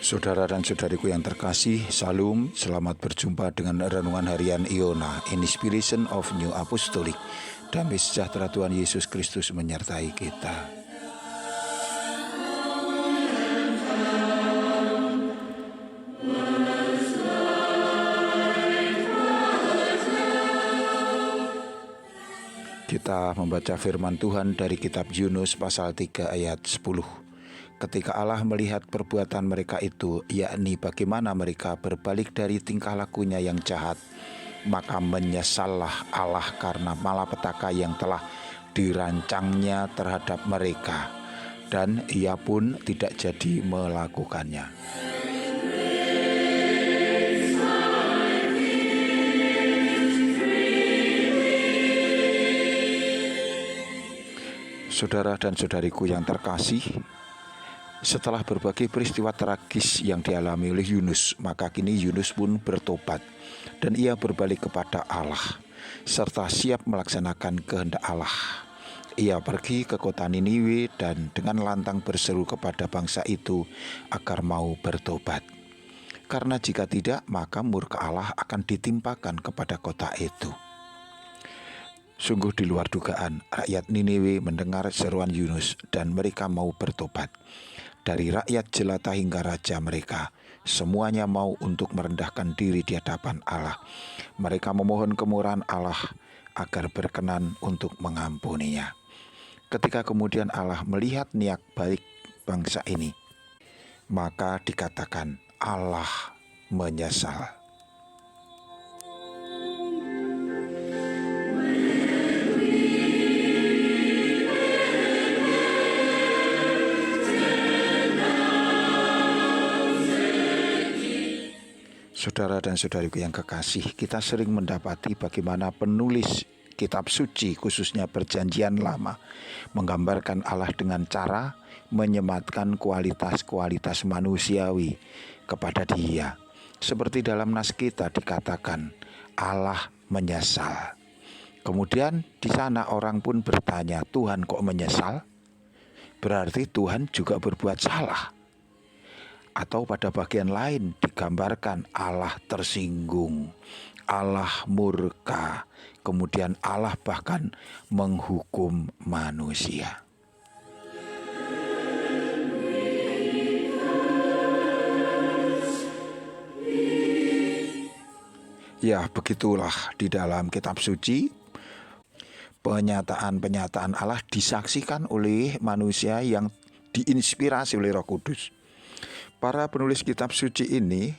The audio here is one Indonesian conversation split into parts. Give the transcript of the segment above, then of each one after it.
Saudara dan saudariku yang terkasih, Salam, selamat berjumpa dengan Renungan Harian Iona, Inspiration of New Apostolic. Damai sejahtera Tuhan Yesus Kristus menyertai kita. Kita membaca firman Tuhan dari kitab Yunus pasal 3 ayat 10. Ketika Allah melihat perbuatan mereka itu, yakni bagaimana mereka berbalik dari tingkah lakunya yang jahat, maka menyesallah Allah karena malapetaka yang telah dirancangnya terhadap mereka, dan ia pun tidak jadi melakukannya. Saudara dan saudariku yang terkasih, setelah berbagai peristiwa tragis yang dialami oleh Yunus, maka kini Yunus pun bertobat dan ia berbalik kepada Allah serta siap melaksanakan kehendak Allah. Ia pergi ke kota Niniwe dan dengan lantang berseru kepada bangsa itu agar mau bertobat. Karena jika tidak, maka murka Allah akan ditimpakan kepada kota itu. Sungguh di luar dugaan, rakyat Niniwe mendengar seruan Yunus dan mereka mau bertobat. Dari rakyat jelata hingga raja mereka, semuanya mau untuk merendahkan diri di hadapan Allah. Mereka memohon kemurahan Allah agar berkenan untuk mengampuninya. Ketika kemudian Allah melihat niat baik bangsa ini, maka dikatakan Allah menyesal. Saudara dan saudariku yang kekasih, kita sering mendapati bagaimana penulis kitab suci, khususnya Perjanjian Lama, menggambarkan Allah dengan cara menyematkan kualitas-kualitas manusiawi kepada Dia. Seperti dalam nas kita dikatakan Allah menyesal. Kemudian di sana orang pun bertanya, Tuhan kok menyesal? Berarti Tuhan juga berbuat salah. Atau pada bagian lain digambarkan Allah tersinggung, Allah murka, kemudian Allah bahkan menghukum manusia. Ya, begitulah di dalam kitab suci, penyataan-penyataan Allah disaksikan oleh manusia yang diinspirasi oleh Roh Kudus. Para penulis kitab suci ini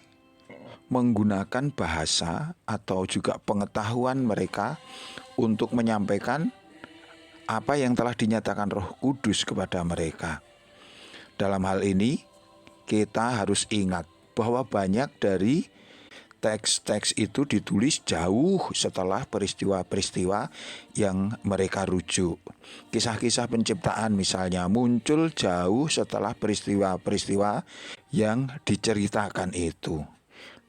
menggunakan bahasa atau juga pengetahuan mereka untuk menyampaikan apa yang telah dinyatakan Roh Kudus kepada mereka. Dalam hal ini, kita harus ingat bahwa banyak dari teks-teks itu ditulis jauh setelah peristiwa-peristiwa yang mereka rujuk. Kisah-kisah penciptaan misalnya muncul jauh setelah peristiwa-peristiwa yang diceritakan itu.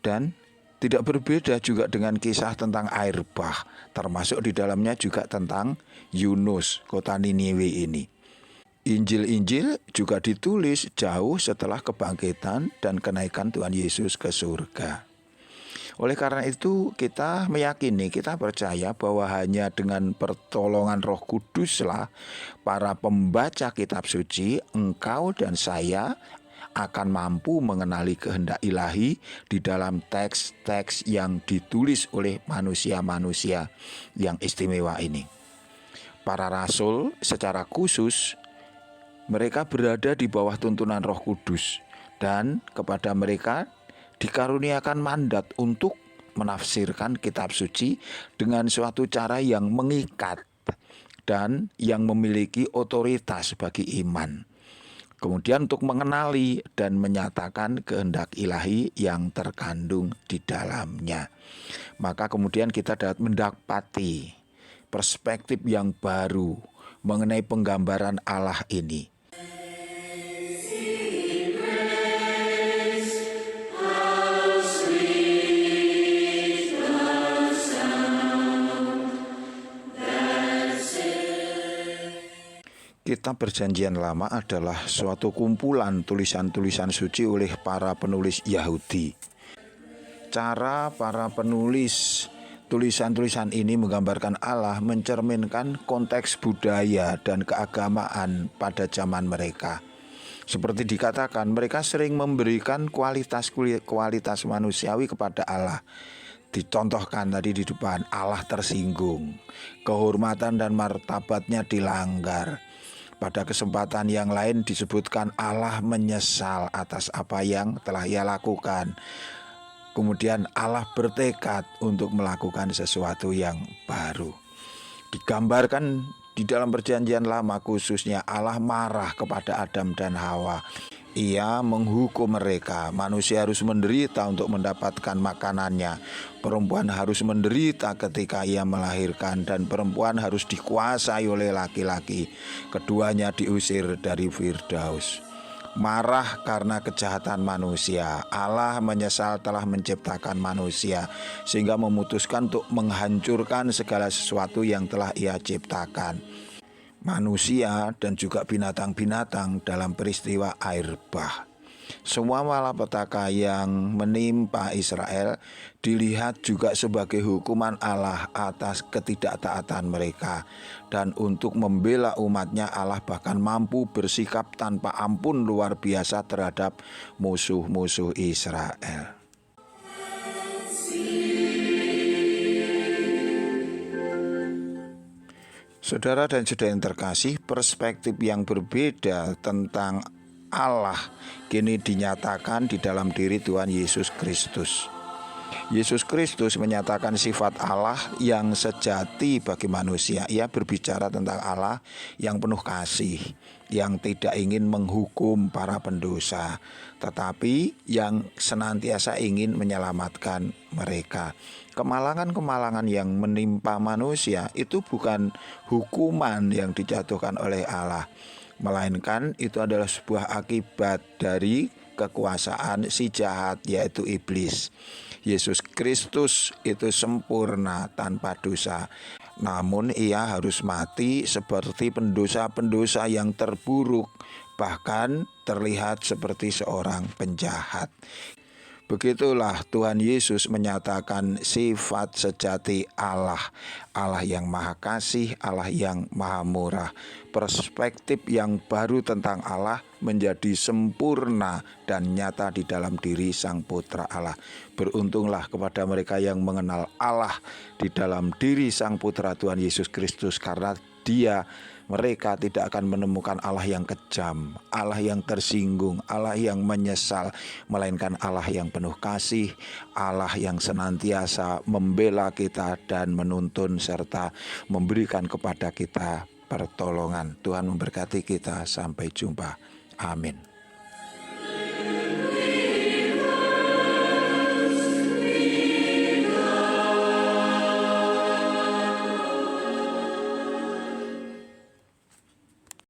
Dan tidak berbeda juga dengan kisah tentang air bah, termasuk di dalamnya juga tentang Yunus, kota Niniwe ini. Injil-Injil juga ditulis jauh setelah kebangkitan dan kenaikan Tuhan Yesus ke surga. Oleh karena itu kita meyakini, kita percaya bahwa hanya dengan pertolongan Roh Kuduslah para pembaca kitab suci, engkau dan saya akan mampu mengenali kehendak ilahi di dalam teks-teks yang ditulis oleh manusia-manusia yang istimewa ini. Para rasul secara khusus mereka berada di bawah tuntunan Roh Kudus dan kepada mereka dikaruniakan mandat untuk menafsirkan kitab suci dengan suatu cara yang mengikat dan yang memiliki otoritas bagi iman. Kemudian untuk mengenali dan menyatakan kehendak ilahi yang terkandung di dalamnya. Maka kemudian kita dapat mendapati perspektif yang baru mengenai penggambaran Allah ini. Kitab Perjanjian Lama adalah suatu kumpulan tulisan-tulisan suci oleh para penulis Yahudi. Cara para penulis tulisan-tulisan ini menggambarkan Allah mencerminkan konteks budaya dan keagamaan pada zaman mereka. Seperti dikatakan, mereka sering memberikan kualitas manusiawi kepada Allah. Dicontohkan tadi di depan, Allah tersinggung, kehormatan dan martabatnya dilanggar. Pada kesempatan yang lain disebutkan Allah menyesal atas apa yang telah ia lakukan. Kemudian Allah bertekad untuk melakukan sesuatu yang baru. Digambarkan di dalam Perjanjian Lama khususnya Allah marah kepada Adam dan Hawa. Ia menghukum mereka. Manusia harus menderita untuk mendapatkan makanannya. Perempuan harus menderita ketika ia melahirkan, dan perempuan harus dikuasai oleh laki-laki. Keduanya diusir dari Firdaus. Marah karena kejahatan manusia. Allah menyesal telah menciptakan manusia, sehingga memutuskan untuk menghancurkan segala sesuatu yang telah ia ciptakan, manusia dan juga binatang-binatang dalam peristiwa air bah. Semua malapetaka yang menimpa Israel dilihat juga sebagai hukuman Allah atas ketidaktaatan mereka. Dan untuk membela umatnya, Allah bahkan mampu bersikap tanpa ampun luar biasa terhadap musuh-musuh Israel. Saudara dan saudara yang terkasih, perspektif yang berbeda tentang Allah kini dinyatakan di dalam diri Tuhan Yesus Kristus. Yesus Kristus menyatakan sifat Allah yang sejati bagi manusia. Ia berbicara tentang Allah yang penuh kasih, yang tidak ingin menghukum para pendosa, tetapi yang senantiasa ingin menyelamatkan mereka. Kemalangan-kemalangan yang menimpa manusia itu bukan hukuman yang dijatuhkan oleh Allah, melainkan itu adalah sebuah akibat dari kekuasaan si jahat, yaitu iblis. Yesus Kristus itu sempurna tanpa dosa, namun ia harus mati seperti pendosa-pendosa yang terburuk, bahkan terlihat seperti seorang penjahat. Begitulah Tuhan Yesus menyatakan sifat sejati Allah, Allah yang maha kasih, Allah yang maha murah. Perspektif yang baru tentang Allah menjadi sempurna dan nyata di dalam diri Sang Putra Allah. Beruntunglah kepada mereka yang mengenal Allah di dalam diri Sang Putra Tuhan Yesus Kristus, karena mereka tidak akan menemukan Allah yang kejam, Allah yang tersinggung, Allah yang menyesal, melainkan Allah yang penuh kasih, Allah yang senantiasa membela kita dan menuntun serta memberikan kepada kita pertolongan. Tuhan memberkati kita. Sampai jumpa. Amin.